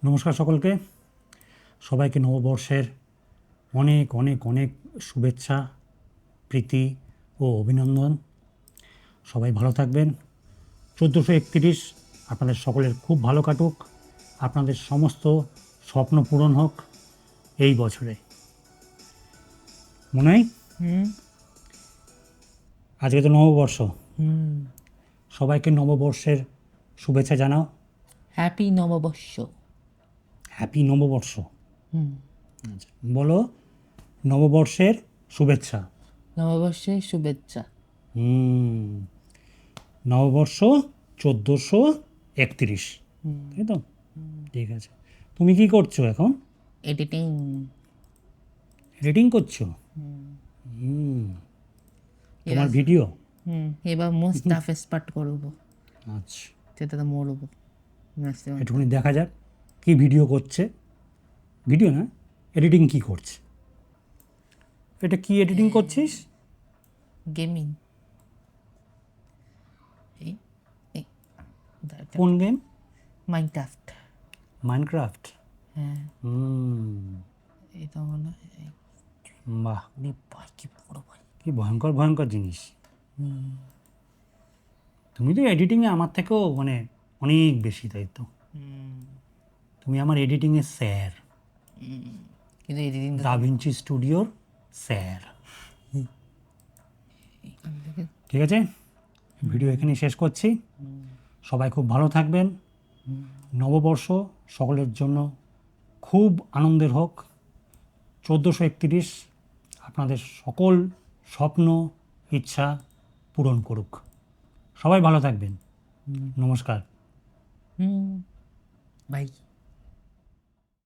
নমস্কার সকলকে, সবাইকে নববর্ষের অনেক অনেক অনেক শুভেচ্ছা, প্রীতি ও অভিনন্দন। সবাই ভালো থাকবেন। 1431 আপনাদের সকলের খুব ভালো কাটুক, আপনাদের সমস্ত স্বপ্ন পূরণ হোক এই বছরে। মনে হয় আজকে তো নববর্ষ, সবাইকে নববর্ষের শুভেচ্ছা জানাও। হ্যাপি নববর্ষ। হ্যাপি নববর্ষ। আচ্ছা, বলো নববর্ষের শুভেচ্ছা। নববর্ষের শুভেচ্ছা। নববর্ষ 1431, তাই তো? ঠিক আছে। তুমি কি করছো এখন? এডিটিং। এডিটিং করছো? তোমার ভিডিও? এবার মোস্ট টাফেস্ট পার্ট করবো, আচ্ছা, যেটাতে মরবো। একটুখানি দেখা যাক কি ভিডিও করছে। ভিডিও না, এডিটিং কি করছে? এটা কি এডিটিং করছিস? গেমিং। কোন গেম? মাইনক্রাফট। মাইনক্রাফট? হ্যাঁ, এটা মনে বাহ, ভাই কি বড় ভাই। কি ভয়ঙ্কর ভয়ঙ্কর জিনিস। তুমি তো এডিটিংয়ে আমার থেকেও মানে অনেক বেশি, তাই তো? তুমি আমার এডিটিংয়ের স্যার, কিন্তু এডিটিং দাভিঞ্চি স্টুডিওর স্যার। ঠিক আছে, ভিডিও এখানে শেষ করছি। সবাই খুব ভালো থাকবেন। নববর্ষ সকলের জন্য খুব আনন্দের হোক। 1431 আপনাদের সকল স্বপ্ন ইচ্ছা পূরণ করুক। সবাই ভালো থাকবেন। নমস্কার। বাই।